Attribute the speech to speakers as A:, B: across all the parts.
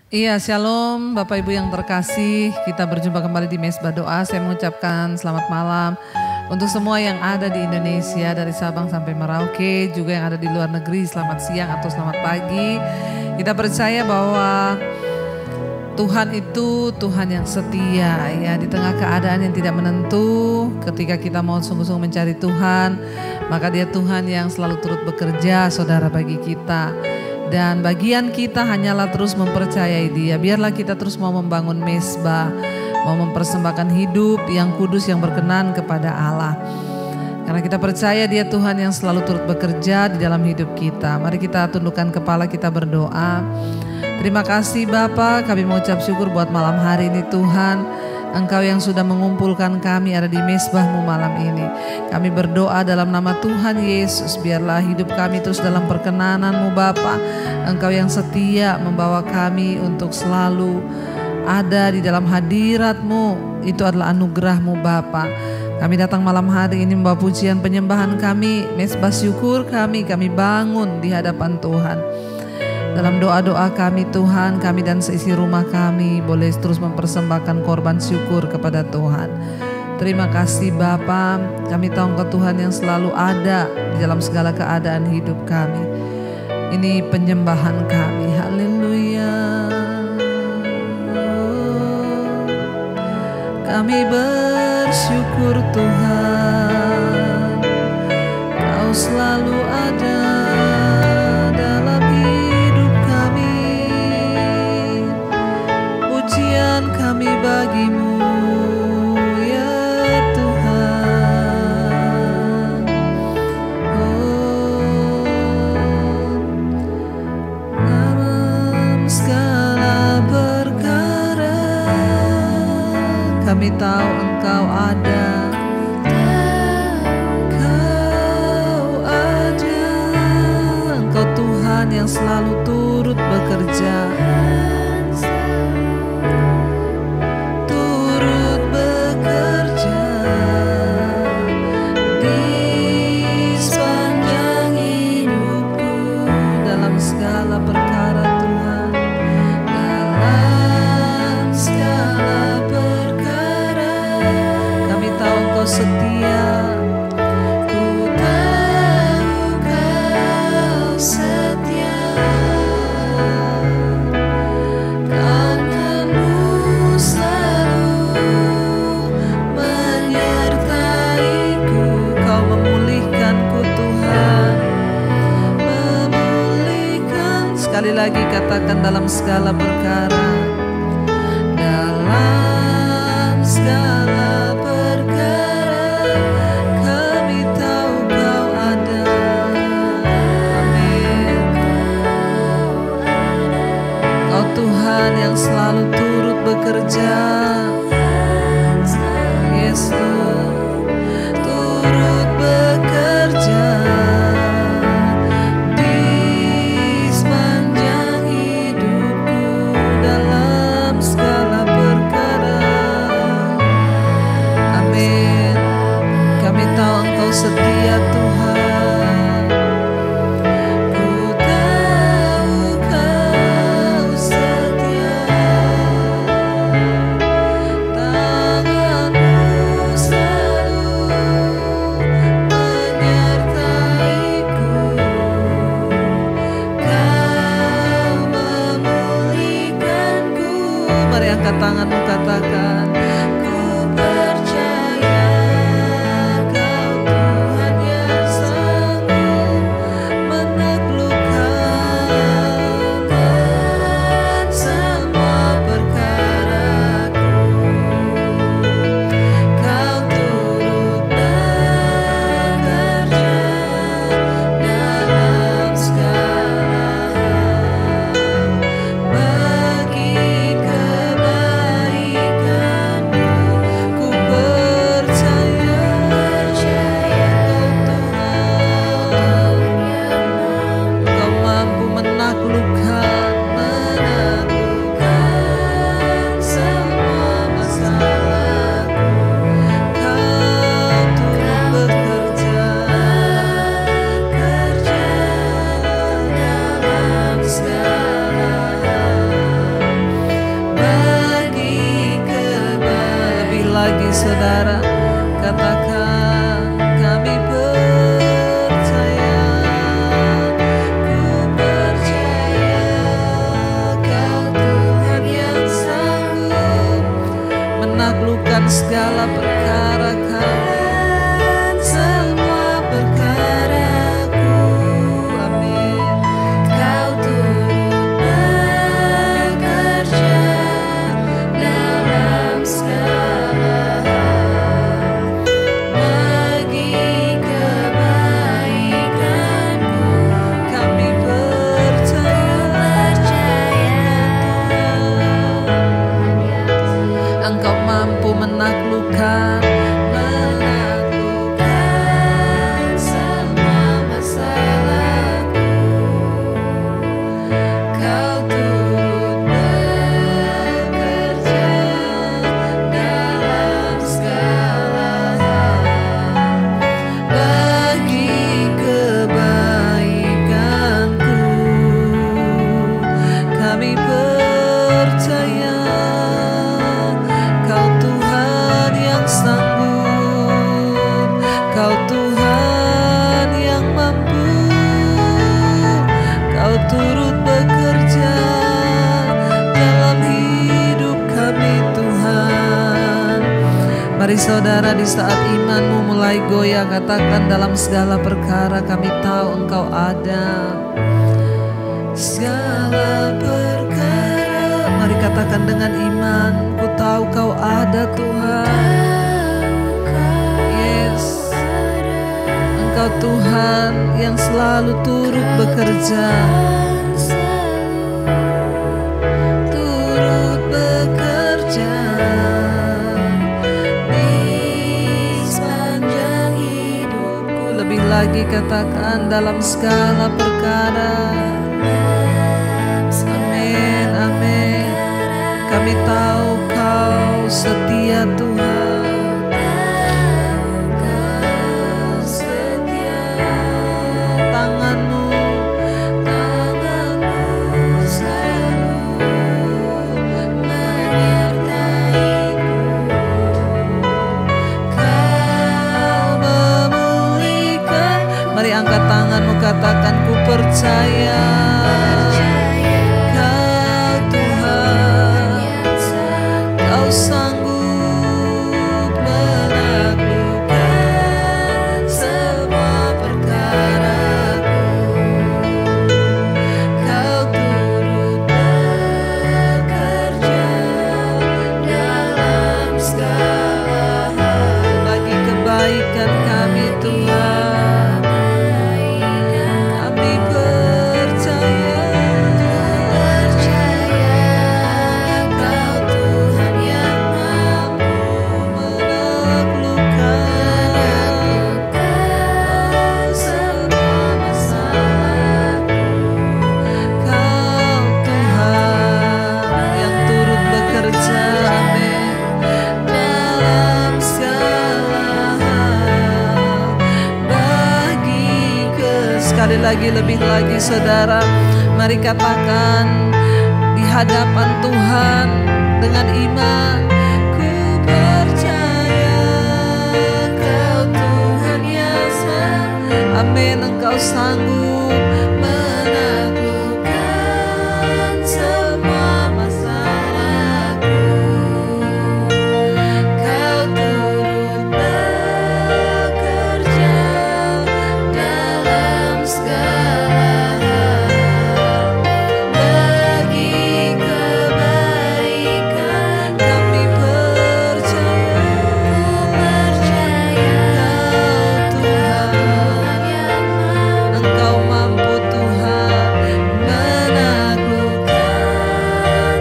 A: Iya, shalom Bapak Ibu yang terkasih. Kita berjumpa kembali di Mesbah Doa. Saya mengucapkan selamat malam untuk semua yang ada di Indonesia dari Sabang sampai Merauke, juga yang ada di luar negeri. Selamat siang atau selamat pagi. Kita percaya bahwa Tuhan itu Tuhan yang setia, ya, di tengah keadaan yang tidak menentu. Ketika kita mau sungguh-sungguh mencari Tuhan, maka Dia Tuhan yang selalu turut bekerja, saudara, bagi kita. Dan bagian kita hanyalah terus mempercayai Dia. Biarlah kita terus mau membangun mesbah, mau mempersembahkan hidup yang kudus, yang berkenan kepada Allah. Karena kita percaya Dia Tuhan yang selalu turut bekerja di dalam hidup kita. Mari kita tundukkan kepala, kita berdoa. Terima kasih Bapa, kami mengucap syukur buat malam hari ini Tuhan. Engkau yang sudah mengumpulkan kami ada di mesbah-Mu malam ini. Kami berdoa dalam nama Tuhan Yesus, biarlah hidup kami terus dalam perkenanan-Mu Bapa. Engkau yang setia membawa kami untuk selalu ada di dalam hadirat-Mu. Itu adalah anugerah-Mu Bapa. Kami datang malam hari ini membawa pujian penyembahan kami, mesbah syukur kami bangun di hadapan Tuhan. Dalam doa-doa kami Tuhan, kami dan seisi rumah kami boleh terus mempersembahkan korban syukur kepada Tuhan. Terima kasih Bapa, kami tahu Engkau Tuhan yang selalu ada di dalam segala keadaan hidup kami. Ini penyembahan kami, haleluya. Kami bersyukur Tuhan, Kau selalu ada dalam hidup kami. Pujian kami bagi-Mu ya Tuhan. Dalam segala perkara kami tahu Engkau ada. Engkau Tuhan yang selalu turut bekerja, turut bekerja di sepanjang hidupku dalam segala perkara Tuhan. Dalam segala perkara kami tahu Engkau setia. Sekali lagi katakan dalam segala perkara. Dalam segala perkara kami tahu Kau ada. Amin. Kau Tuhan yang selalu turut bekerja. Yesus turut bekerja setia Tuhan. Ku tahu Kau setia. Tangan-Mu selalu menyertaiku. Kau memulihkanku. Mari angkat tangan-Mu, katakan. Bagi kebaikan Mari saudara, di saat imanmu mulai goyah, katakan dalam segala perkara kami tahu Engkau ada. Segala perkara, mari katakan dengan iman, ku tahu Kau ada Tuhan. Yes, Engkau Tuhan yang selalu turut bekerja. Lagi katakan dalam segala perkara. Amin, amin. Kami tahu Kau setia Tuhan. Kau setia. Tanganmu selalu menyertaiku. Mari angkat tanganmu, katakan ku percaya. Kau Tuhan, Kau sanggup menaklukkan semua perkaraku. Kau turut bekerja dalam segala hal bagi kebaikan kami Tuhan. Sekali lagi, lebih lagi saudara, mari katakan di hadapan Tuhan dengan iman, ku percaya Kau Tuhan yang sanggup. Amin, Engkau sanggup menaklukkan semua masalahku. Kau turut bekerja dalam segala hal bagi kebaikan. Kami percaya Kau Tuhan, Engkau mampu Tuhan menaklukkan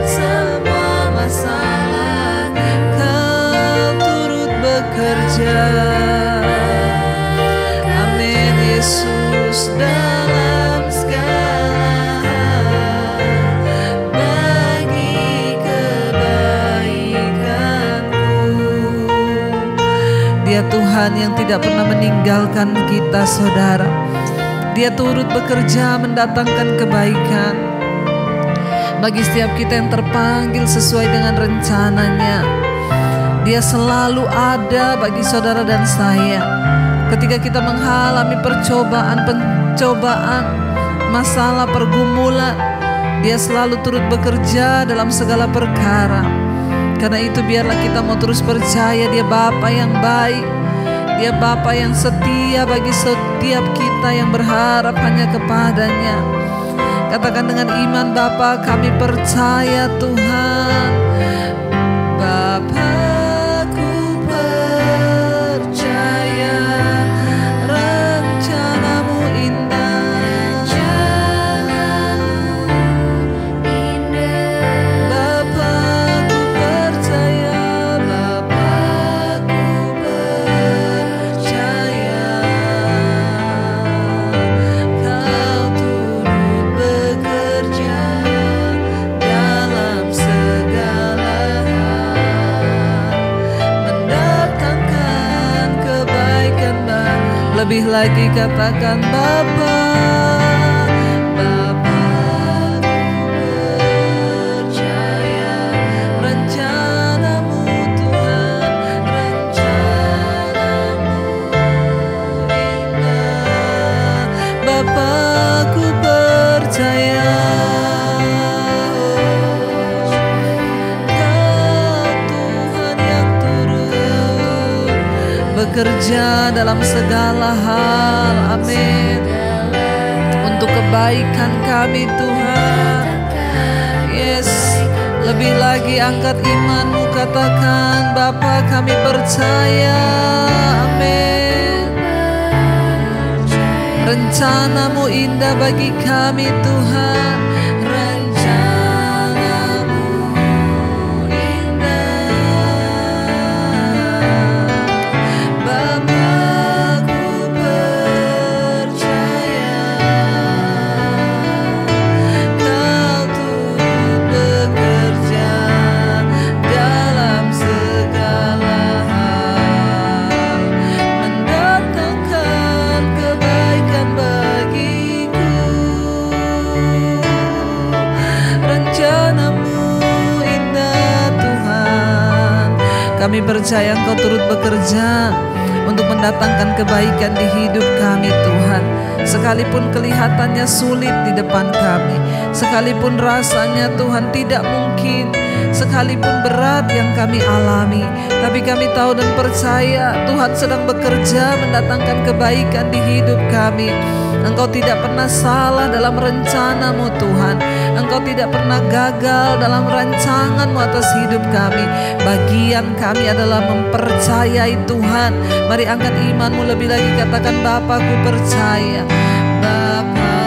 A: semua masalah. Kau turut bekerja. Amin Yesus, dalam segala hal bagi kebaikanku. Dia Tuhan yang tidak pernah meninggalkan kita saudara. Dia turut bekerja mendatangkan kebaikan bagi setiap kita yang terpanggil sesuai dengan rencananya. Dia selalu ada bagi saudara dan saya. Ketika kita mengalami pencobaan, masalah, pergumulan, Dia selalu turut bekerja dalam segala perkara. Karena itu biarlah kita mau terus percaya Dia Bapa yang baik. Dia Bapa yang setia bagi setiap kita yang berharap hanya kepadanya. Katakan dengan iman, Bapa, kami percaya Tuhan. Bapa, lebih lagi katakan Bapa, Bapa, ku percaya rencana-Mu Tuhan, rencana-Mu indah. Bapa, ku percaya Kau Tuhan yang turut bekerja dalam segala hal. Amin. Untuk kebaikan kami Tuhan. Yes. Lebih lagi angkat imanmu, katakan Bapa kami percaya. Amin. Rencanamu indah bagi kami Tuhan. Rencanamu indah. Bapa ku percaya Kau turut bekerja dalam segala hal, mendatangkan kebaikan bagiku. Rencanamu indah Tuhan. Kami percaya Engkau turut bekerja untuk mendatangkan kebaikan di hidup kami Tuhan. Sekalipun kelihatannya sulit di depan kami, sekalipun rasanya Tuhan tidak mungkin, sekalipun berat yang kami alami, tapi kami tahu dan percaya Tuhan sedang bekerja mendatangkan kebaikan di hidup kami. Engkau tidak pernah salah dalam rencanamu Tuhan. Engkau tidak pernah gagal dalam rancanganmu atas hidup kami. Bagian kami adalah mempercayai Tuhan. Mari angkat imanmu lebih lagi, katakan Bapa ku percaya. Bapa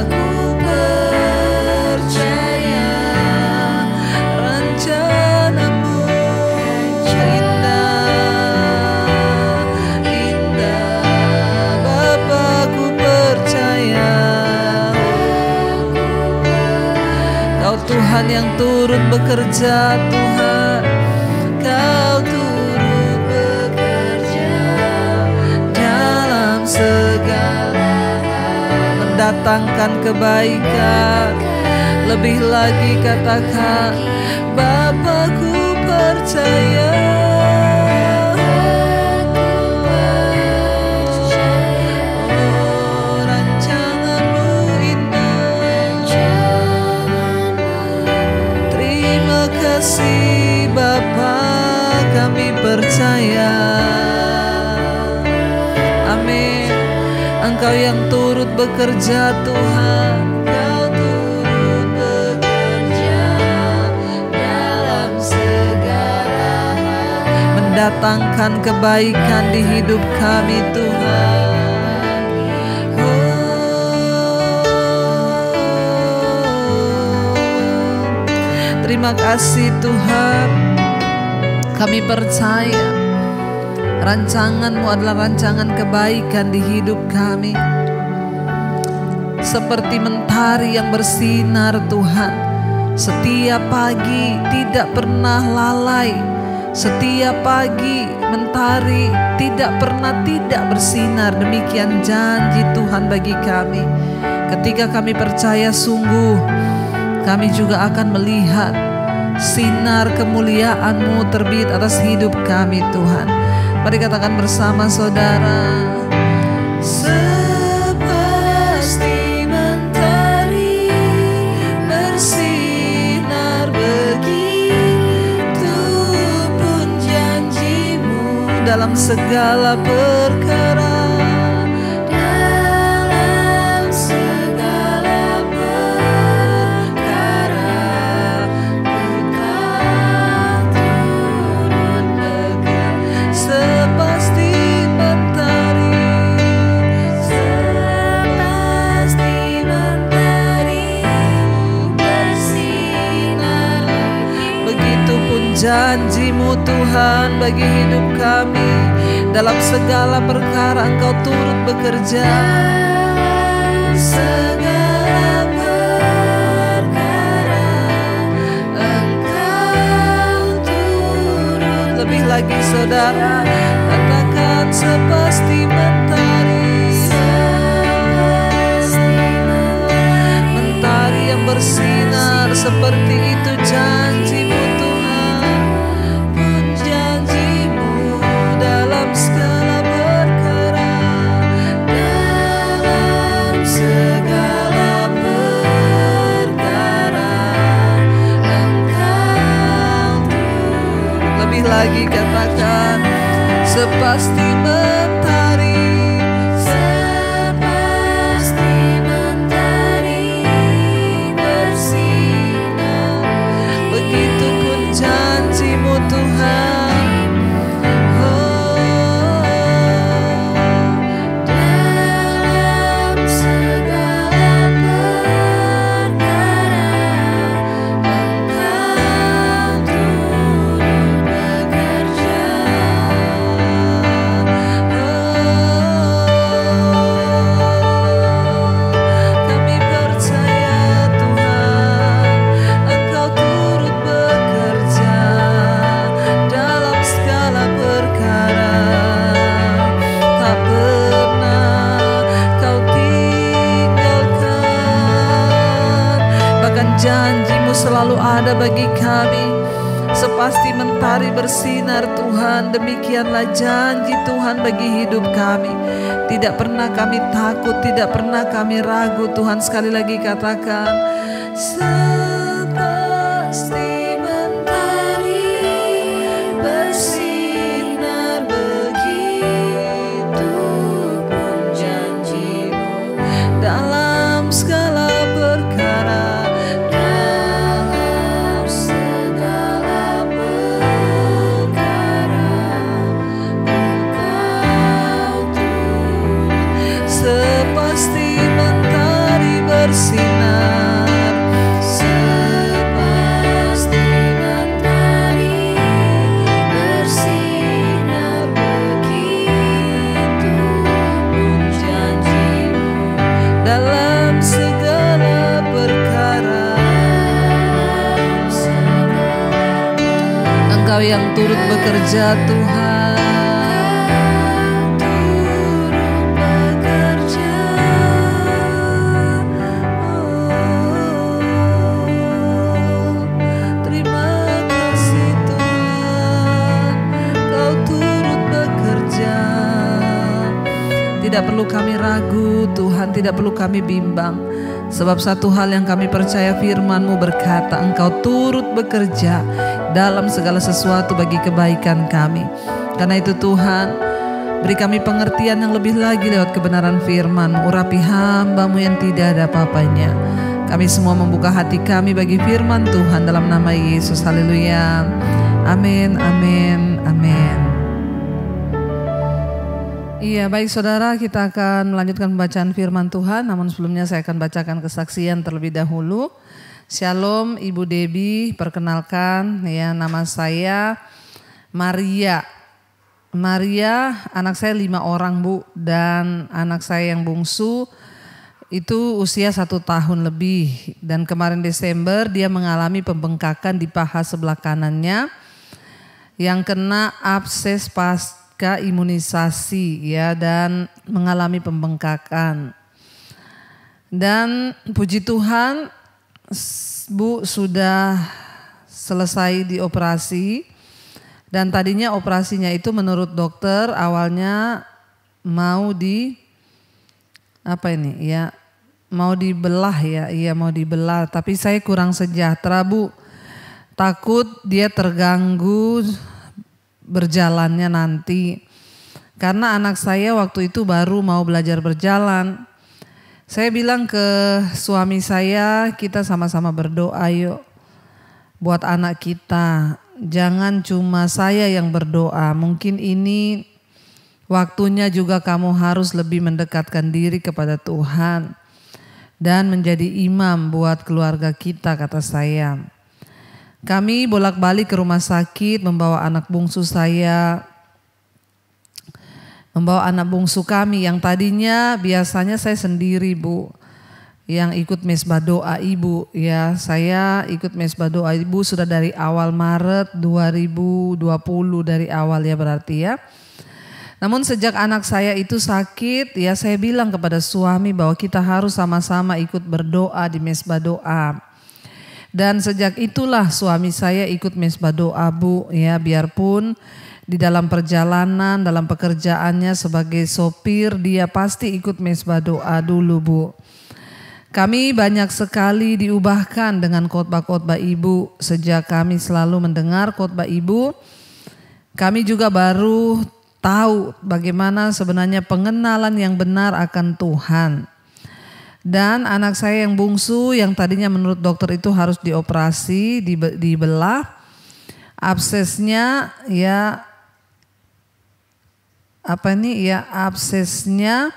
A: ku percaya rencanamu indah, indah. Bapa ku percaya Kau Tuhan yang turut bekerja Tuhan. Kau turut bekerja dalam segala hal, mendatangkan kebaikan. Lebih lagi katakan Bapa ku percaya. Oh, rancanganmu indah. Terima kasih Bapa, kami percaya. Amin. Engkau yang turut bekerja Tuhan. Kau turut bekerja dalam segala hal, mendatangkan kebaikan di hidup kami Tuhan. Terima kasih Tuhan. Kami percaya rancangan-Mu adalah rancangan kebaikan di hidup kami. Seperti mentari yang bersinar Tuhan, setiap pagi tidak pernah lalai. Setiap pagi mentari tidak pernah tidak bersinar. Demikian janji Tuhan bagi kami. Ketika kami percaya sungguh, kami juga akan melihat sinar kemuliaan-Mu terbit atas hidup kami Tuhan. Mari katakan bersama saudara. Sepasti mentari bersinar, begitu pun janji-Mu dalam segala perkara. Janji-Mu Tuhan bagi hidup kami, dalam segala perkara Engkau turut bekerja. Segala perkara Engkau turut. Lebih lagi saudara, katakan sepasti mentari. Mentari yang bersinar, seperti itu janji-Mu Tuhan. Lagi katakan sepasti akan janji-Mu selalu ada bagi kami. Sepasti mentari bersinar Tuhan, demikianlah janji Tuhan bagi hidup kami. Tidak pernah kami takut, tidak pernah kami ragu Tuhan. Sekali lagi katakan, sepasti mentari bersinar, begitu pun janji-Mu dalam segala perkara. Sepasti mentari bersinar, sepasti mentari bersinar, begitu pun janji-Mu dalam segala perkara. Engkau yang turut bekerja Tuhan, tidak perlu kami ragu Tuhan, tidak perlu kami bimbang. Sebab satu hal yang kami percaya, firman-Mu berkata, Engkau turut bekerja dalam segala sesuatu bagi kebaikan kami. Karena itu Tuhan, beri kami pengertian yang lebih lagi lewat kebenaran firman-Mu. Urapi hamba-Mu yang tidak ada apa-apanya. Kami semua membuka hati kami bagi firman Tuhan dalam nama Yesus. Haleluya. Amin, amin, amin. Iya, baik saudara, kita akan melanjutkan pembacaan firman Tuhan. Namun sebelumnya saya akan bacakan kesaksian terlebih dahulu. Shalom Ibu Debbie, perkenalkan ya, nama saya Maria. Maria, anak saya 5 orang Bu, dan anak saya yang bungsu itu usia 1 tahun lebih. Dan kemarin Desember dia mengalami pembengkakan di paha sebelah kanannya yang kena abses pasca imunisasi ya, dan mengalami pembengkakan. Dan puji Tuhan Bu sudah selesai dioperasi, dan tadinya operasinya itu menurut dokter awalnya mau mau dibelah ya, iya mau dibelah, tapi saya kurang sejahtera Bu, takut dia terganggu berjalannya nanti. Karena anak saya waktu itu baru mau belajar berjalan. Saya bilang ke suami saya, kita sama-sama berdoa yuk buat anak kita. Jangan cuma saya yang berdoa, mungkin ini waktunya juga kamu harus lebih mendekatkan diri kepada Tuhan dan menjadi imam buat keluarga kita, kata saya. Kami bolak-balik ke rumah sakit membawa anak bungsu kami yang tadinya biasanya saya sendiri Bu, yang ikut mesbah doa Ibu ya. Saya ikut mesbah doa Ibu sudah dari awal Maret 2020, dari awal ya berarti ya. Namun sejak anak saya itu sakit ya, saya bilang kepada suami bahwa kita harus sama-sama ikut berdoa di mesbah doa. Dan sejak itulah suami saya ikut mesbah doa Bu ya, biarpun di dalam perjalanan, dalam pekerjaannya sebagai sopir, dia pasti ikut mesbah doa dulu Bu. Kami banyak sekali diubahkan dengan khotbah-khotbah Ibu. Sejak kami selalu mendengar khotbah Ibu, kami juga baru tahu bagaimana sebenarnya pengenalan yang benar akan Tuhan. Dan anak saya yang bungsu yang tadinya menurut dokter itu harus dioperasi, dibelah, absesnya ya absesnya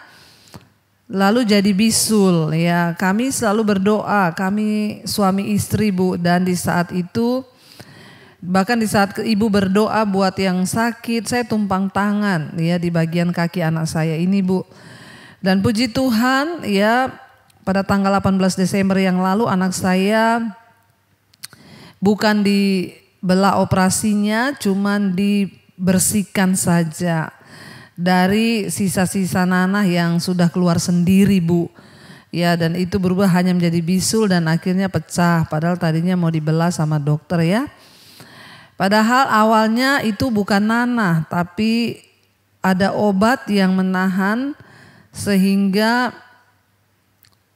A: lalu jadi bisul ya. Kami selalu berdoa, kami suami istri Bu, dan di saat itu bahkan di saat ibu berdoa buat yang sakit, saya tumpang tangan ya di bagian kaki anak saya ini Bu. Dan puji Tuhan ya, pada tanggal 18 Desember yang lalu anak saya bukan dibelah operasinya, cuman dibersihkan saja dari sisa-sisa nanah yang sudah keluar sendiri Bu. Ya, dan itu berubah hanya menjadi bisul dan akhirnya pecah. Padahal tadinya mau dibelah sama dokter ya. Padahal awalnya itu bukan nanah, tapi ada obat yang menahan sehingga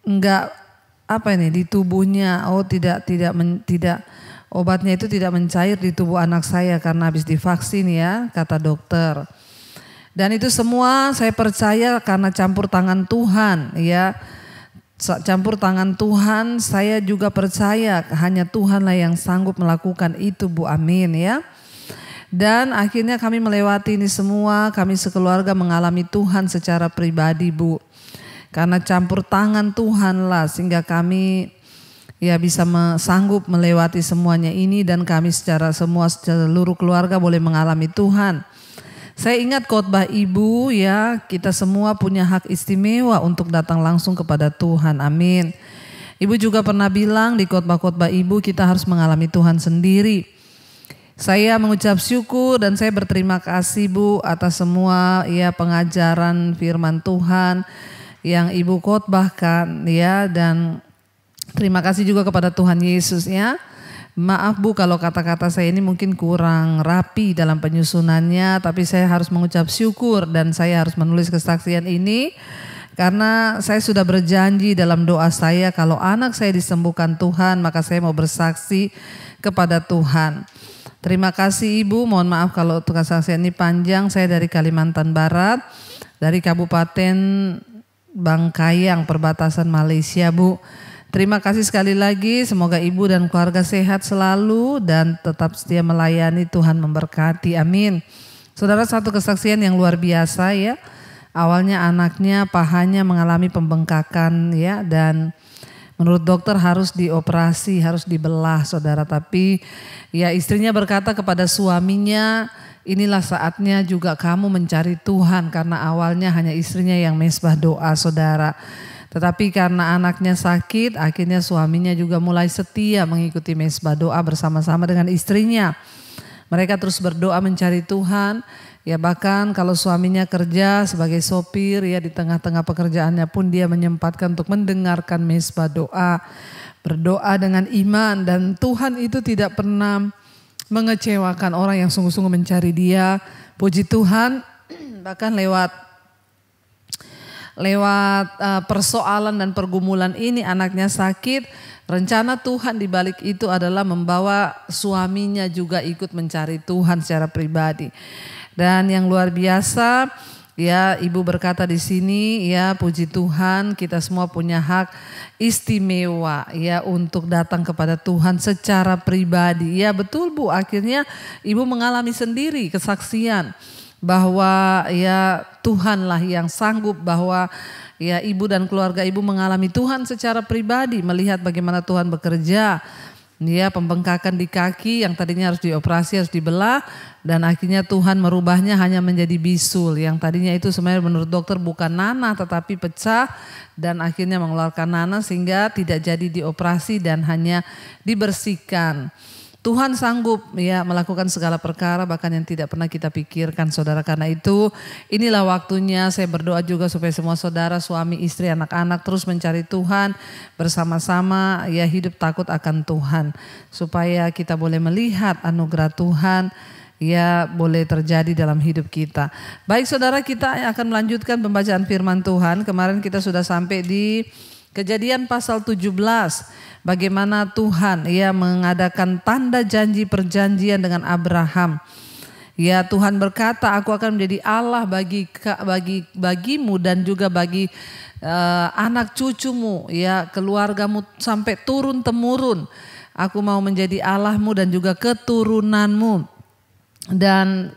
A: enggak di tubuhnya. Tidak obatnya itu tidak mencair di tubuh anak saya karena habis divaksin ya, kata dokter. Dan itu semua saya percaya karena campur tangan Tuhan ya. Campur tangan Tuhan, saya juga percaya hanya Tuhanlah yang sanggup melakukan itu, Bu. Amin ya. Dan akhirnya kami melewati ini semua, kami sekeluarga mengalami Tuhan secara pribadi, Bu. Karena campur tangan Tuhanlah sehingga kami ya bisa sanggup melewati semuanya ini, dan kami seluruh keluarga boleh mengalami Tuhan. Saya ingat khotbah Ibu ya, kita semua punya hak istimewa untuk datang langsung kepada Tuhan. Amin. Ibu juga pernah bilang di khotbah-khotbah Ibu kita harus mengalami Tuhan sendiri. Saya mengucap syukur dan saya berterima kasih Bu atas semua ya pengajaran firman Tuhan yang Ibu khotbahkan ya, dan terima kasih juga kepada Tuhan Yesus ya. Maaf Bu kalau kata-kata saya ini mungkin kurang rapi dalam penyusunannya, tapi saya harus mengucap syukur dan saya harus menulis kesaksian ini karena saya sudah berjanji dalam doa saya kalau anak saya disembuhkan Tuhan, maka saya mau bersaksi kepada Tuhan. Terima kasih Ibu, mohon maaf kalau untuk kesaksian ini panjang. Saya dari Kalimantan Barat, dari Kabupaten Bangkayang, perbatasan Malaysia Bu. Terima kasih sekali lagi, semoga Ibu dan keluarga sehat selalu dan tetap setia melayani, Tuhan memberkati, amin. Saudara, satu kesaksian yang luar biasa ya. Awalnya anaknya pahanya mengalami pembengkakan ya, dan menurut dokter harus dioperasi, harus dibelah saudara. Tapi ya istrinya berkata kepada suaminya, inilah saatnya juga kamu mencari Tuhan, karena awalnya hanya istrinya yang mesbah doa saudara. Tetapi karena anaknya sakit, akhirnya suaminya juga mulai setia mengikuti mesbah doa bersama-sama dengan istrinya. Mereka terus berdoa mencari Tuhan. Ya bahkan kalau suaminya kerja sebagai sopir ya, di tengah-tengah pekerjaannya pun dia menyempatkan untuk mendengarkan mesbah doa. Berdoa dengan iman, dan Tuhan itu tidak pernah mengecewakan orang yang sungguh-sungguh mencari Dia. Puji Tuhan, bahkan lewat persoalan dan pergumulan ini anaknya sakit, rencana Tuhan di balik itu adalah membawa suaminya juga ikut mencari Tuhan secara pribadi. Dan yang luar biasa ya, Ibu berkata di sini ya, puji Tuhan kita semua punya hak istimewa ya untuk datang kepada Tuhan secara pribadi. Ya betul Bu, akhirnya Ibu mengalami sendiri kesaksian bahwa ya Tuhanlah yang sanggup, bahwa ya Ibu dan keluarga Ibu mengalami Tuhan secara pribadi, melihat bagaimana Tuhan bekerja. Ya pembengkakan di kaki yang tadinya harus dioperasi, harus dibelah, dan akhirnya Tuhan merubahnya hanya menjadi bisul. Yang tadinya itu sebenarnya menurut dokter bukan nanah tetapi pecah, dan akhirnya mengeluarkan nanah sehingga tidak jadi dioperasi dan hanya dibersihkan. Tuhan sanggup ya melakukan segala perkara bahkan yang tidak pernah kita pikirkan saudara. Karena itu inilah waktunya saya berdoa juga supaya semua saudara, suami, istri, anak-anak terus mencari Tuhan bersama-sama ya, hidup takut akan Tuhan. Supaya kita boleh melihat anugerah Tuhan ya boleh terjadi dalam hidup kita. Baik saudara, kita akan melanjutkan pembacaan firman Tuhan. Kemarin kita sudah sampai di Kejadian pasal 17, bagaimana Tuhan ya mengadakan tanda janji perjanjian dengan Abraham. Ya Tuhan berkata, aku akan menjadi Allah bagimu dan juga bagi anak cucumu ya, keluargamu sampai turun temurun. Aku mau menjadi Allahmu dan juga keturunanmu. Dan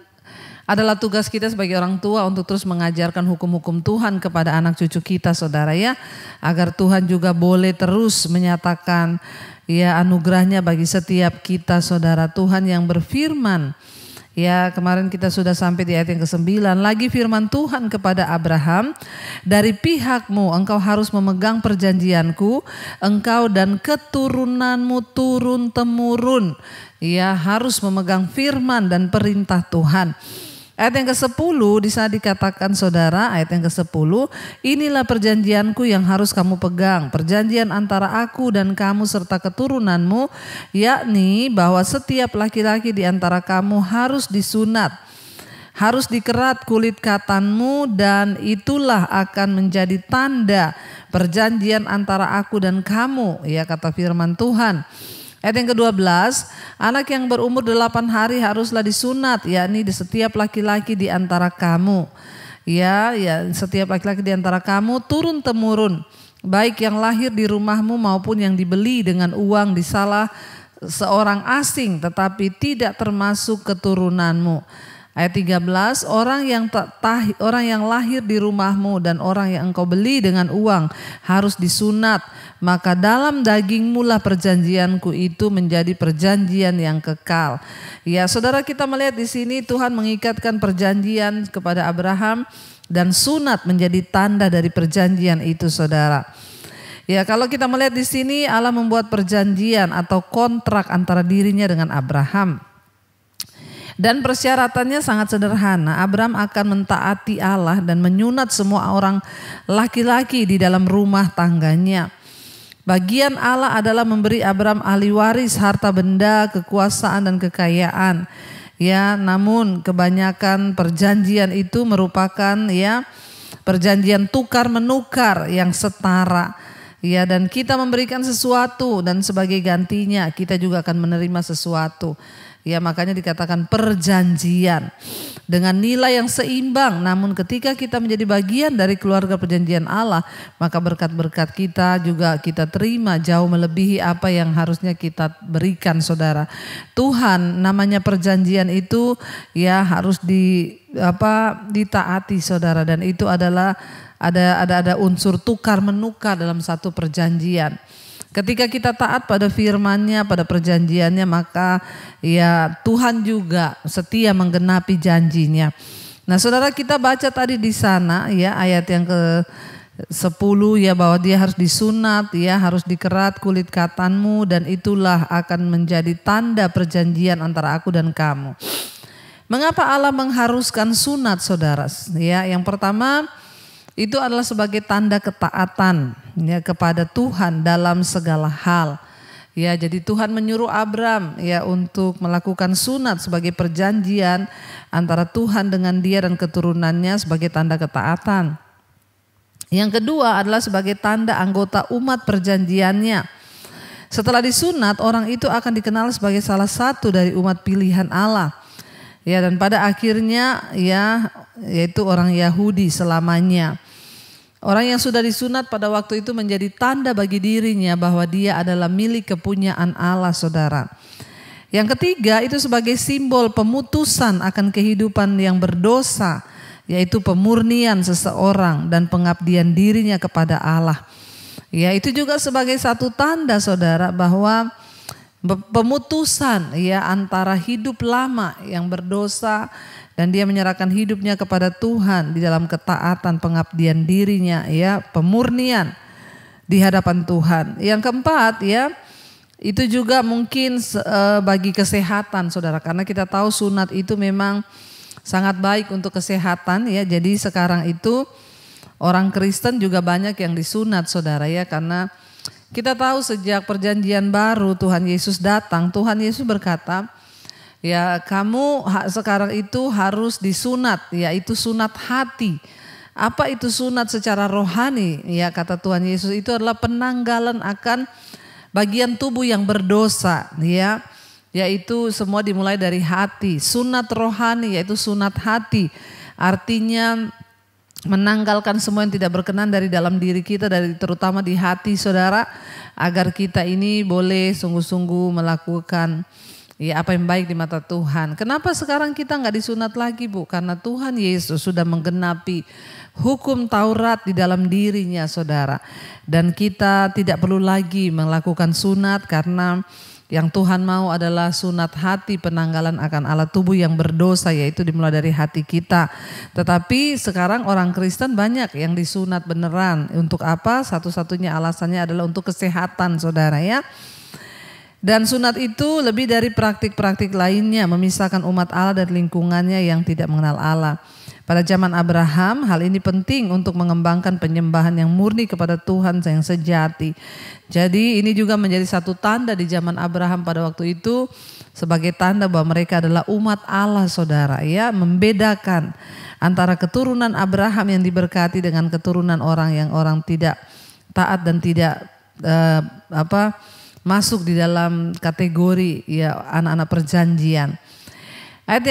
A: adalah tugas kita sebagai orang tua untuk terus mengajarkan hukum-hukum Tuhan kepada anak cucu kita saudara ya. Agar Tuhan juga boleh terus menyatakan ya anugerahnya bagi setiap kita saudara. Tuhan yang berfirman ya, kemarin kita sudah sampai di ayat yang ke-9. Lagi firman Tuhan kepada Abraham, dari pihakmu engkau harus memegang perjanjianku, engkau dan keturunanmu turun temurun. Ya harus memegang firman dan perintah Tuhan. Ayat yang ke-10 di sana dikatakan saudara, ayat yang ke-10, inilah perjanjianku yang harus kamu pegang, perjanjian antara aku dan kamu serta keturunanmu, yakni bahwa setiap laki-laki di antara kamu harus disunat, harus dikerat kulit katanmu, dan itulah akan menjadi tanda perjanjian antara aku dan kamu, ya kata firman Tuhan. Ayat yang ke-12, anak yang berumur 8 hari haruslah disunat, yakni di setiap laki-laki di antara kamu. Ya, setiap laki-laki di antara kamu turun temurun, baik yang lahir di rumahmu maupun yang dibeli dengan uang di salah seorang asing, tetapi tidak termasuk keturunanmu. Ayat 13, orang yang lahir di rumahmu dan orang yang engkau beli dengan uang harus disunat, maka dalam dagingmu lah perjanjianku itu menjadi perjanjian yang kekal. Ya, saudara, kita melihat di sini Tuhan mengikatkan perjanjian kepada Abraham dan sunat menjadi tanda dari perjanjian itu, saudara. Ya, kalau kita melihat di sini Allah membuat perjanjian atau kontrak antara dirinya dengan Abraham. Dan persyaratannya sangat sederhana. Abraham akan mentaati Allah dan menyunat semua orang laki-laki di dalam rumah tangganya. Bagian Allah adalah memberi Abraham ahli waris harta benda, kekuasaan dan kekayaan. Ya, namun kebanyakan perjanjian itu merupakan perjanjian tukar menukar yang setara. Ya, dan kita memberikan sesuatu dan sebagai gantinya kita juga akan menerima sesuatu. Ya, makanya dikatakan perjanjian dengan nilai yang seimbang. Namun ketika kita menjadi bagian dari keluarga perjanjian Allah, maka berkat-berkat kita juga kita terima jauh melebihi apa yang harusnya kita berikan, saudara. Tuhan, namanya perjanjian itu ya harus ditaati, saudara, dan itu adalah ada unsur tukar menukar dalam satu perjanjian. Ketika kita taat pada firman-Nya, pada perjanjiannya, maka ya Tuhan juga setia menggenapi janjinya. Nah, saudara, kita baca tadi di sana ya ayat yang ke-10 ya, bahwa dia harus disunat, ya harus dikerat kulit katanmu, dan itulah akan menjadi tanda perjanjian antara aku dan kamu. Mengapa Allah mengharuskan sunat, saudara? Ya, yang pertama itu adalah sebagai tanda ketaatan ya kepada Tuhan dalam segala hal. Ya, jadi Tuhan menyuruh Abram ya untuk melakukan sunat sebagai perjanjian antara Tuhan dengan dia dan keturunannya sebagai tanda ketaatan. Yang kedua adalah sebagai tanda anggota umat perjanjiannya. Setelah disunat, orang itu akan dikenal sebagai salah satu dari umat pilihan Allah. Ya, dan pada akhirnya yaitu orang Yahudi selamanya. Orang yang sudah disunat pada waktu itu menjadi tanda bagi dirinya bahwa dia adalah milik kepunyaan Allah, saudara. Yang ketiga itu sebagai simbol pemutusan akan kehidupan yang berdosa, yaitu pemurnian seseorang dan pengabdian dirinya kepada Allah. Ya, itu juga sebagai satu tanda, saudara, bahwa pemutusan ya antara hidup lama yang berdosa dan dia menyerahkan hidupnya kepada Tuhan di dalam ketaatan pengabdian dirinya, ya pemurnian di hadapan Tuhan. Yang keempat ya itu juga mungkin bagi kesehatan, saudara, karena kita tahu sunat itu memang sangat baik untuk kesehatan ya. Jadi sekarang itu orang Kristen juga banyak yang disunat, saudara, ya, karena kita tahu sejak perjanjian baru Tuhan Yesus datang, Tuhan Yesus berkata, ya kamu sekarang itu harus disunat, yaitu sunat hati. Apa itu sunat secara rohani? Ya, kata Tuhan Yesus, itu adalah penanggalan akan bagian tubuh yang berdosa, ya, yaitu semua dimulai dari hati. Sunat rohani yaitu sunat hati, artinya menanggalkan semua yang tidak berkenan dari dalam diri kita, terutama di hati, saudara, agar kita ini boleh sungguh-sungguh melakukan ya apa yang baik di mata Tuhan. Kenapa sekarang kita nggak disunat lagi, Bu? Karena Tuhan Yesus sudah menggenapi hukum Taurat di dalam dirinya, saudara. Dan kita tidak perlu lagi melakukan sunat, karena yang Tuhan mau adalah sunat hati, penanggalan akan alat tubuh yang berdosa, yaitu dimulai dari hati kita. Tetapi sekarang orang Kristen banyak yang disunat beneran. Untuk apa? Satu-satunya alasannya adalah untuk kesehatan, saudara, ya. Dan sunat itu lebih dari praktik-praktik lainnya, memisahkan umat Allah dari lingkungannya yang tidak mengenal Allah. Pada zaman Abraham, hal ini penting untuk mengembangkan penyembahan yang murni kepada Tuhan yang sejati. Jadi ini juga menjadi satu tanda di zaman Abraham pada waktu itu, sebagai tanda bahwa mereka adalah umat Allah, saudara, ya, membedakan antara keturunan Abraham yang diberkati dengan keturunan orang tidak taat dan tidak masuk di dalam kategori ya anak-anak perjanjian. Ayat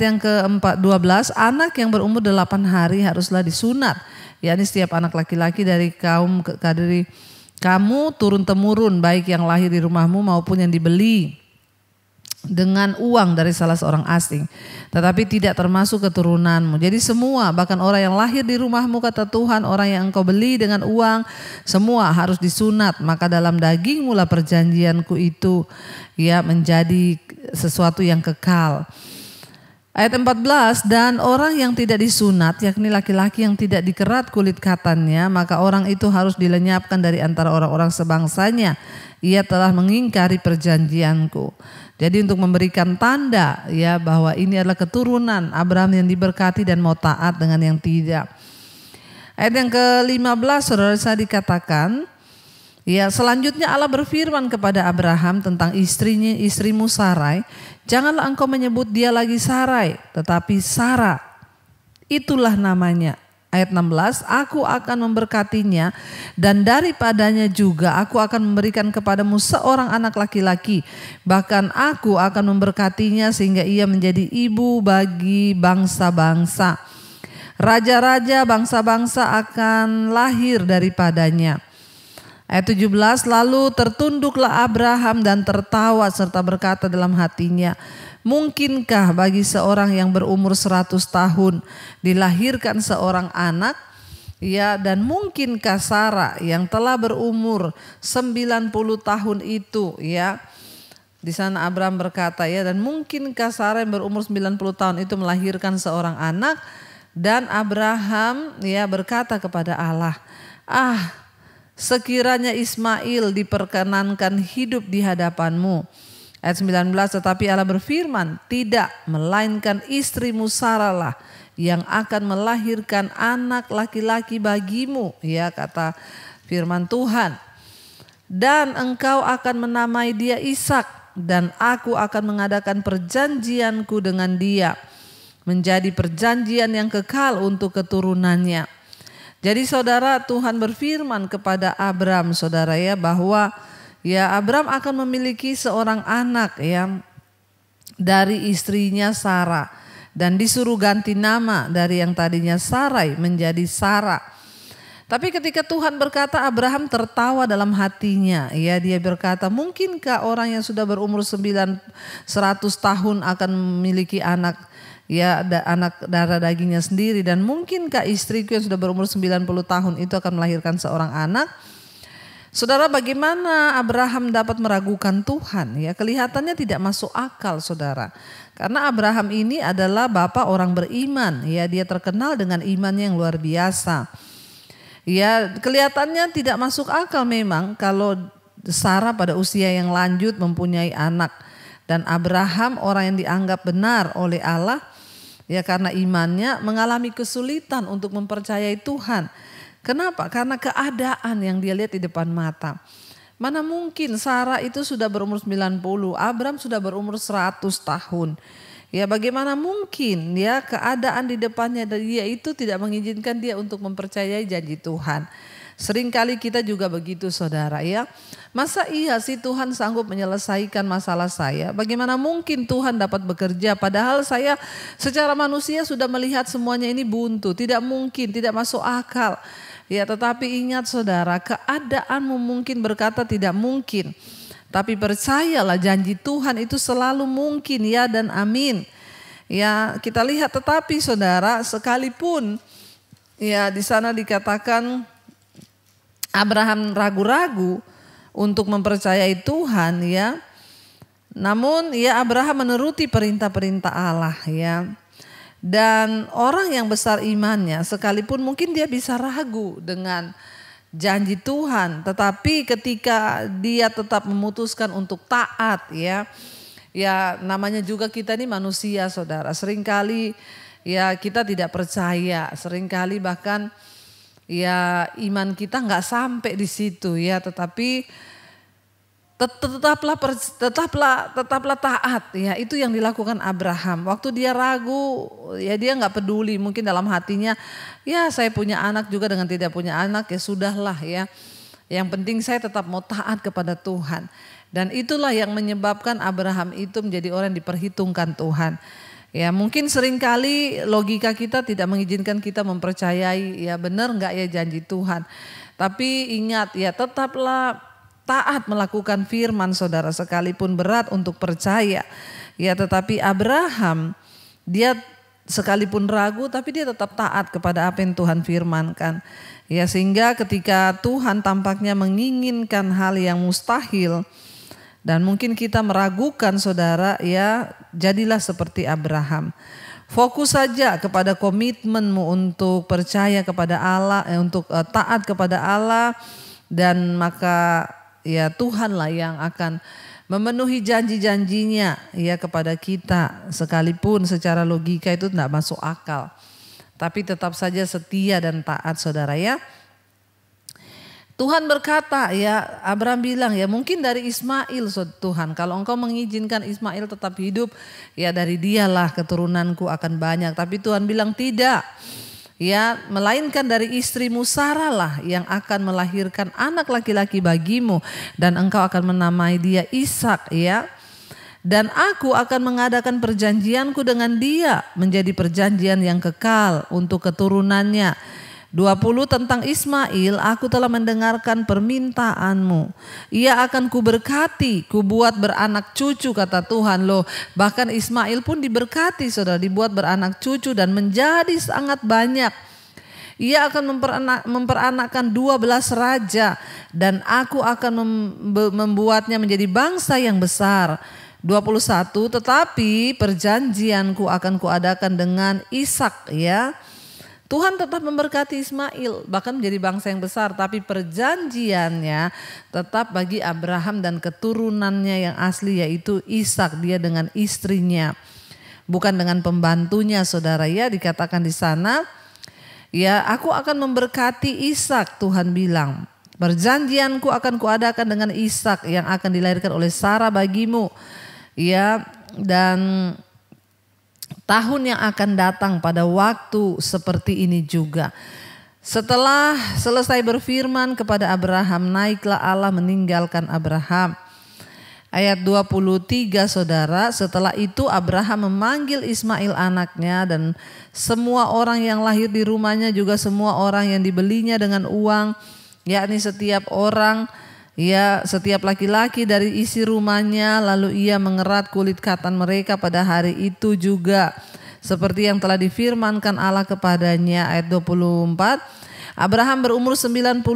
A: yang ke-12, anak yang berumur 8 hari haruslah disunat. Yakni setiap anak laki-laki dari kamu turun-temurun, baik yang lahir di rumahmu maupun yang dibeli dengan uang dari salah seorang asing, tetapi tidak termasuk keturunanmu. Jadi semua, bahkan orang yang lahir di rumahmu, kata Tuhan, orang yang engkau beli dengan uang, semua harus disunat. Maka dalam daging mula perjanjianku itu ya menjadi sesuatu yang kekal. Ayat 14, dan orang yang tidak disunat, yakni laki-laki yang tidak dikerat kulit katannya, maka orang itu harus dilenyapkan dari antara orang-orang sebangsanya. Ia telah mengingkari perjanjianku. Jadi untuk memberikan tanda ya bahwa ini adalah keturunan Abraham yang diberkati dan mau taat dengan yang tidak. Ayat yang ke-15, saudara saya, dikatakan ya, selanjutnya Allah berfirman kepada Abraham tentang istrimu Sarai, janganlah engkau menyebut dia lagi Sarai, tetapi Sara, itulah namanya. Ayat 16, aku akan memberkatinya dan daripadanya juga aku akan memberikan kepadamu seorang anak laki-laki. Bahkan aku akan memberkatinya sehingga ia menjadi ibu bagi bangsa-bangsa. Raja-raja bangsa-bangsa akan lahir daripadanya. Ayat 17, lalu tertunduklah Abraham dan tertawa serta berkata dalam hatinya, mungkinkah bagi seorang yang berumur 100 tahun dilahirkan seorang anak? Ya, dan mungkinkah Sarah yang telah berumur 90 tahun itu, ya. Di sana Abraham berkata ya, dan mungkinkah Sarah yang berumur 90 tahun itu melahirkan seorang anak? Dan Abraham ya berkata kepada Allah, sekiranya Ismail diperkenankan hidup di hadapanmu. Ayat 19, tetapi Allah berfirman, tidak, melainkan istrimu Sarah lah yang akan melahirkan anak laki-laki bagimu, ya, kata firman Tuhan. Dan engkau akan menamai dia Ishak, dan aku akan mengadakan perjanjianku dengan dia, menjadi perjanjian yang kekal untuk keturunannya. Jadi saudara, Tuhan berfirman kepada Abram, saudara ya, bahwa ya Abram akan memiliki seorang anak ya dari istrinya Sarah, dan disuruh ganti nama dari yang tadinya Sarai menjadi Sarah. Tapi ketika Tuhan berkata, Abraham tertawa dalam hatinya. Ya, dia berkata, mungkinkah orang yang sudah berumur 100 tahun akan memiliki anak, ya, anak darah dagingnya sendiri, dan mungkinkah istriku yang sudah berumur 90 tahun itu akan melahirkan seorang anak? Saudara, bagaimana Abraham dapat meragukan Tuhan? Ya, kelihatannya tidak masuk akal, saudara. Karena Abraham ini adalah bapak orang beriman. Ya, dia terkenal dengan imannya yang luar biasa. Ya, kelihatannya tidak masuk akal memang kalau Sarah pada usia yang lanjut mempunyai anak, dan Abraham orang yang dianggap benar oleh Allah, ya, karena imannya mengalami kesulitan untuk mempercayai Tuhan. Kenapa? Karena keadaan yang dia lihat di depan mata. Mana mungkin Sarah itu sudah berumur 90, Abraham sudah berumur 100 tahun. Ya, bagaimana mungkin ya keadaan di depannya dia itu tidak mengizinkan dia untuk mempercayai janji Tuhan. Seringkali kita juga begitu, saudara ya. Masa iya sih Tuhan sanggup menyelesaikan masalah saya? Bagaimana mungkin Tuhan dapat bekerja padahal saya secara manusia sudah melihat semuanya ini buntu, tidak mungkin, tidak masuk akal. Ya, tetapi ingat saudara, keadaanmu mungkin berkata tidak mungkin. Tapi percayalah janji Tuhan itu selalu mungkin, ya dan amin. Ya, kita lihat, tetapi saudara, sekalipun ya di sana dikatakan Abraham ragu-ragu untuk mempercayai Tuhan, ya. Namun ya Abraham menuruti perintah-perintah Allah, ya. Dan orang yang besar imannya sekalipun mungkin dia bisa ragu dengan janji Tuhan. Tetapi ketika dia tetap memutuskan untuk taat ya namanya juga kita ini manusia saudara. Seringkali ya kita tidak percaya, seringkali bahkan ya iman kita nggak sampai di situ ya. Tetapi tetaplah taat ya, itu yang dilakukan Abraham. Waktu dia ragu ya dia nggak peduli, mungkin dalam hatinya ya saya punya anak juga dengan tidak punya anak ya sudahlah ya, yang penting saya tetap mau taat kepada Tuhan. Dan itulah yang menyebabkan Abraham itu menjadi orang yang diperhitungkan Tuhan. Ya mungkin seringkali logika kita tidak mengizinkan kita mempercayai ya benar nggak ya janji Tuhan. Tapi ingat ya tetaplah taat melakukan firman saudara, sekalipun berat untuk percaya. Ya tetapi Abraham dia sekalipun ragu tapi dia tetap taat kepada apa yang Tuhan firmankan. Ya sehingga ketika Tuhan tampaknya menginginkan hal yang mustahil dan mungkin kita meragukan saudara ya jadilah seperti Abraham. Fokus saja kepada komitmenmu untuk percaya kepada Allah, untuk taat kepada Allah, dan maka ya Tuhanlah yang akan memenuhi janji-janjinya ya kepada kita, sekalipun secara logika itu tidak masuk akal. Tapi tetap saja setia dan taat saudara ya. Tuhan berkata ya, Abraham bilang ya mungkin dari Ismail Tuhan, kalau engkau mengizinkan Ismail tetap hidup ya dari dialah keturunanku akan banyak. Tapi Tuhan bilang tidak. Ya, melainkan dari istrimu Sarah lah yang akan melahirkan anak laki-laki bagimu dan engkau akan menamai dia Ishak ya. Dan aku akan mengadakan perjanjianku dengan dia menjadi perjanjian yang kekal untuk keturunannya. 20 tentang Ismail, aku telah mendengarkan permintaanmu. Ia akan kuberkati, kubuat beranak cucu kata Tuhan loh. Bahkan Ismail pun diberkati saudara, dibuat beranak cucu dan menjadi sangat banyak. Ia akan memperanakkan 12 raja dan aku akan membuatnya menjadi bangsa yang besar. 21 tetapi perjanjianku akan kuadakan dengan Ishak ya. Tuhan tetap memberkati Ismail bahkan menjadi bangsa yang besar, tapi perjanjiannya tetap bagi Abraham dan keturunannya yang asli yaitu Ishak, dia dengan istrinya, bukan dengan pembantunya saudara ya. Dikatakan di sana ya aku akan memberkati Ishak, Tuhan bilang perjanjianku akan kuadakan dengan Ishak yang akan dilahirkan oleh Sarah bagimu ya. Dan tahun yang akan datang pada waktu seperti ini juga. Setelah selesai berfirman kepada Abraham, naiklah Allah meninggalkan Abraham. Ayat 23 saudara, setelah itu Abraham memanggil Ismail anaknya dan semua orang yang lahir di rumahnya, juga semua orang yang dibelinya dengan uang, yakni setiap orang ya, setiap laki-laki dari isi rumahnya. Lalu ia mengerat kulit katan mereka pada hari itu juga seperti yang telah difirmankan Allah kepadanya. Ayat 24, Abraham berumur 99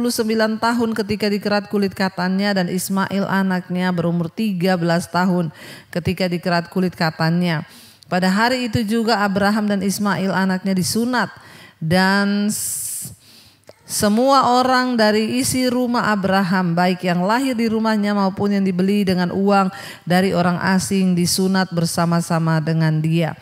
A: tahun ketika dikerat kulit katannya dan Ismail anaknya berumur 13 tahun ketika dikerat kulit katannya. Pada hari itu juga Abraham dan Ismail anaknya disunat dan semua orang dari isi rumah Abraham, baik yang lahir di rumahnya maupun yang dibeli dengan uang dari orang asing, disunat bersama-sama dengan dia.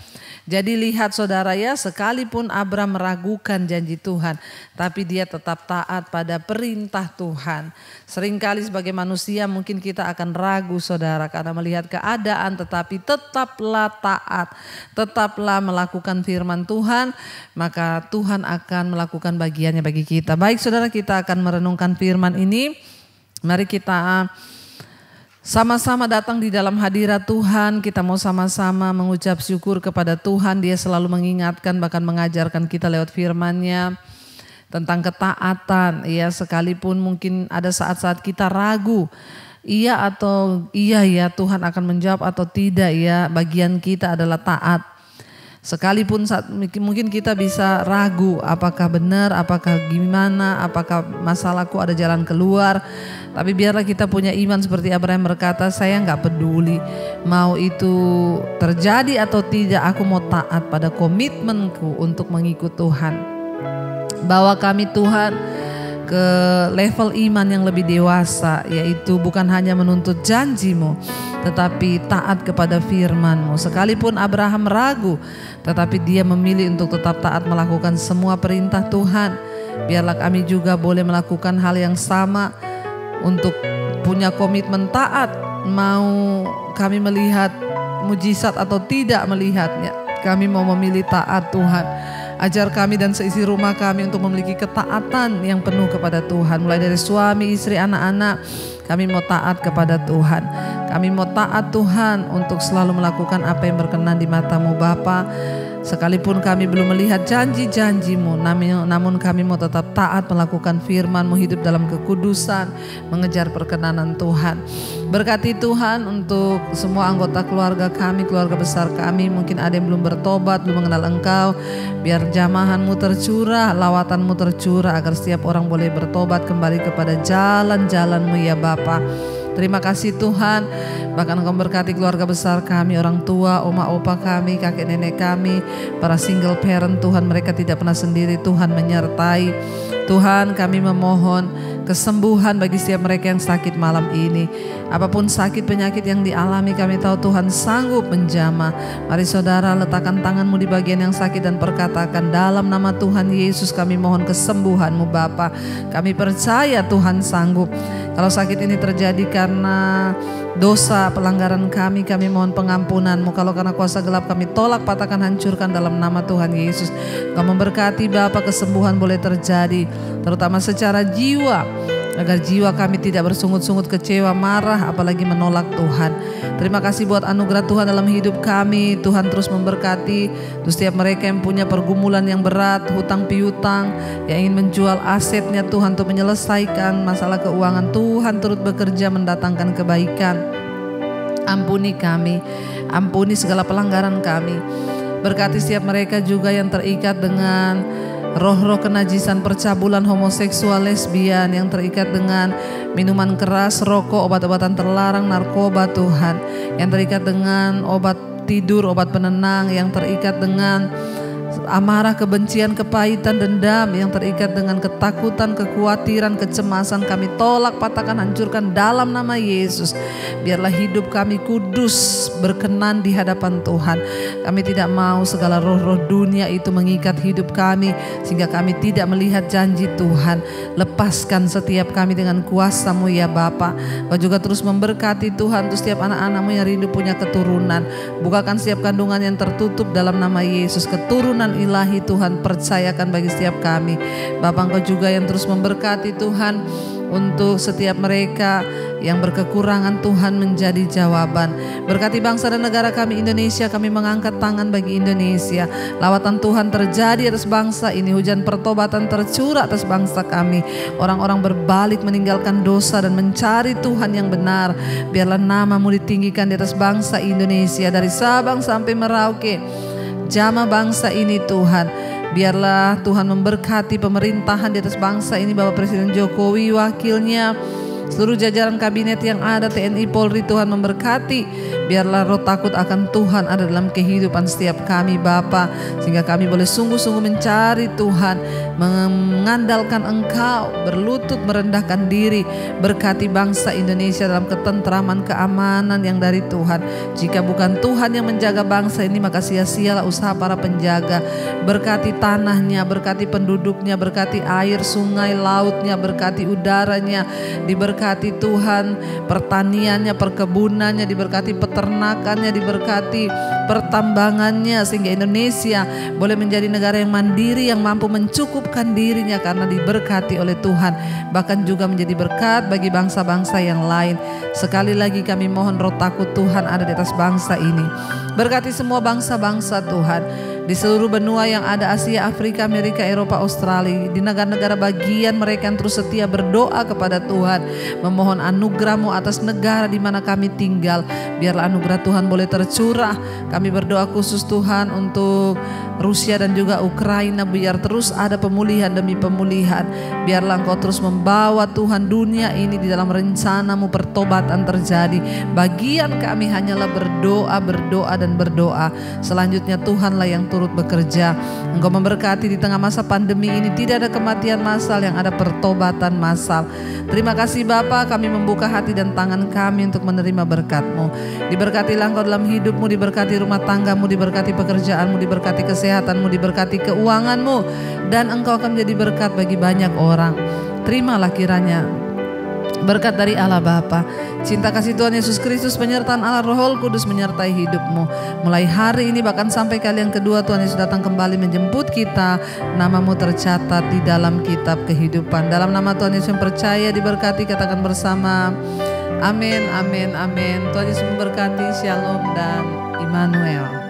A: Jadi lihat saudara ya, sekalipun Abraham meragukan janji Tuhan, tapi dia tetap taat pada perintah Tuhan. Seringkali sebagai manusia mungkin kita akan ragu saudara karena melihat keadaan, tetapi tetaplah taat, tetaplah melakukan firman Tuhan, maka Tuhan akan melakukan bagiannya bagi kita. Baik saudara, kita akan merenungkan firman ini. Mari kita sama-sama datang di dalam hadirat Tuhan. Kita mau sama-sama mengucap syukur kepada Tuhan. Dia selalu mengingatkan, bahkan mengajarkan kita lewat firman-Nya tentang ketaatan. Ya, sekalipun mungkin ada saat-saat kita ragu, iya atau iya ya Tuhan akan menjawab atau tidak ya. Bagian kita adalah taat. Sekalipun saat mungkin kita bisa ragu, apakah benar, apakah gimana, apakah masalahku ada jalan keluar. Tapi biarlah kita punya iman seperti Abraham berkata, saya gak peduli mau itu terjadi atau tidak, aku mau taat pada komitmenku untuk mengikut Tuhan. Bawa kami Tuhan ke level iman yang lebih dewasa, yaitu bukan hanya menuntut janji-Mu, tetapi taat kepada firman-Mu. Sekalipun Abraham ragu, tetapi dia memilih untuk tetap taat melakukan semua perintah Tuhan. Biarlah kami juga boleh melakukan hal yang sama, untuk punya komitmen taat, mau kami melihat mujizat atau tidak melihatnya. Kami mau memilih taat Tuhan. Ajar kami dan seisi rumah kami untuk memiliki ketaatan yang penuh kepada Tuhan. Mulai dari suami, istri, anak-anak, kami mau taat kepada Tuhan. Kami mau taat Tuhan untuk selalu melakukan apa yang berkenan di mata-Mu Bapa. Sekalipun kami belum melihat janji-janji-Mu, namun kami mau tetap taat melakukan firman-Mu, hidup dalam kekudusan, mengejar perkenanan Tuhan. Berkati Tuhan untuk semua anggota keluarga kami, keluarga besar kami. Mungkin ada yang belum bertobat, belum mengenal Engkau. Biar jamahan-Mu tercurah, lawatan-Mu tercurah, agar setiap orang boleh bertobat kembali kepada jalan-jalan-Mu ya Bapa. Terima kasih Tuhan. Bahkan Engkau berkati keluarga besar kami, orang tua, oma opa kami, kakek nenek kami, para single parent. Tuhan, mereka tidak pernah sendiri, Tuhan menyertai. Tuhan, kami memohon kesembuhan bagi setiap mereka yang sakit malam ini. Apapun sakit penyakit yang dialami, kami tahu Tuhan sanggup menjamah. Mari saudara, letakkan tangan-Mu di bagian yang sakit dan perkatakan, dalam nama Tuhan Yesus kami mohon kesembuhan-Mu Bapa. Kami percaya Tuhan sanggup. Kalau sakit ini terjadi karena dosa, pelanggaran kami mohon pengampunan-Mu. Kalau karena kuasa gelap, kami tolak, patahkan, hancurkan dalam nama Tuhan Yesus. Kau memberkati Bapa, kesembuhan boleh terjadi, terutama secara jiwa, agar jiwa kami tidak bersungut-sungut, kecewa, marah, apalagi menolak Tuhan. Terima kasih buat anugerah Tuhan dalam hidup kami. Tuhan terus memberkati untuk setiap mereka yang punya pergumulan yang berat, hutang piutang, yang ingin menjual asetnya Tuhan untuk menyelesaikan masalah keuangan. Tuhan turut bekerja mendatangkan kebaikan. Ampuni kami, ampuni segala pelanggaran kami. Berkati setiap mereka juga yang terikat dengan roh-roh kenajisan, percabulan, homoseksual, lesbian, yang terikat dengan minuman keras, rokok, obat-obatan terlarang, narkoba Tuhan, yang terikat dengan obat tidur, obat penenang, yang terikat dengan amarah, kebencian, kepahitan, dendam, yang terikat dengan ketakutan, kekhawatiran, kecemasan, kami tolak, patahkan, hancurkan dalam nama Yesus. Biarlah hidup kami kudus, berkenan di hadapan Tuhan. Kami tidak mau segala roh-roh dunia itu mengikat hidup kami, sehingga kami tidak melihat janji Tuhan. Lepaskan setiap kami dengan kuasa-Mu ya Bapa. Kau juga terus memberkati Tuhan untuk setiap anak-anak-Mu yang rindu punya keturunan. Bukakan setiap kandungan yang tertutup dalam nama Yesus. Keturunan ilahi Tuhan percayakan bagi setiap kami. Bapa, Engkau juga yang terus memberkati Tuhan untuk setiap mereka yang berkekurangan, Tuhan menjadi jawaban. Berkati bangsa dan negara kami Indonesia. Kami mengangkat tangan bagi Indonesia. Lawatan Tuhan terjadi atas bangsa ini. Hujan pertobatan tercurah atas bangsa kami. Orang-orang berbalik meninggalkan dosa dan mencari Tuhan yang benar. Biarlah nama-Mu ditinggikan di atas bangsa Indonesia, dari Sabang sampai Merauke. Jamah bangsa ini Tuhan. Biarlah Tuhan memberkati pemerintahan di atas bangsa ini, Bapak Presiden Jokowi, wakilnya, seluruh jajaran kabinet yang ada, TNI, Polri. Tuhan memberkati. Biarlah roh takut akan Tuhan ada dalam kehidupan setiap kami Bapa, sehingga kami boleh sungguh-sungguh mencari Tuhan, mengandalkan Engkau, berlutut merendahkan diri. Berkati bangsa Indonesia dalam ketentraman, keamanan yang dari Tuhan. Jika bukan Tuhan yang menjaga bangsa ini, maka sia-sialah usaha para penjaga. Berkati tanahnya, berkati penduduknya, berkati air, sungai, lautnya, berkati udaranya, diberkati Tuhan pertaniannya, perkebunannya, diberkati peternakannya, diberkati pertambangannya, sehingga Indonesia boleh menjadi negara yang mandiri, yang mampu mencukupkan dirinya karena diberkati oleh Tuhan, bahkan juga menjadi berkat bagi bangsa-bangsa yang lain. Sekali lagi kami mohon roh takut Tuhan ada di atas bangsa ini. Berkati semua bangsa-bangsa Tuhan di seluruh benua yang ada, Asia, Afrika, Amerika, Eropa, Australia, di negara-negara bagian mereka yang terus setia berdoa kepada Tuhan, memohon anugerah-Mu atas negara di mana kami tinggal. Biarlah anugerah Tuhan boleh tercurah. Kami berdoa khusus Tuhan untuk Rusia dan juga Ukraina, biar terus ada pemulihan demi pemulihan. Biarlah Engkau terus membawa Tuhan dunia ini di dalam rencana-Mu, pertobatan terjadi. Bagian kami hanyalah berdoa, berdoa dan berdoa. Selanjutnya Tuhanlah yang turut bekerja. Engkau memberkati di tengah masa pandemi ini, tidak ada kematian massal, yang ada pertobatan massal. Terima kasih Bapa, kami membuka hati dan tangan kami untuk menerima berkat-Mu. Diberkatilah Engkau dalam hidupmu, diberkati rumah tanggamu, diberkati pekerjaanmu, diberkati kesehatanmu, diberkati keuanganmu, dan Engkau akan menjadi berkat bagi banyak orang. Terimalah kiranya berkat dari Allah Bapa, cinta kasih Tuhan Yesus Kristus, penyertaan Allah Roh Kudus menyertai hidupmu. Mulai hari ini bahkan sampai kali yang kedua Tuhan Yesus datang kembali menjemput kita, namamu tercatat di dalam kitab kehidupan. Dalam nama Tuhan Yesus yang percaya diberkati, katakan bersama, amin, amin, amin. Tuhan Yesus memberkati, shalom dan Immanuel.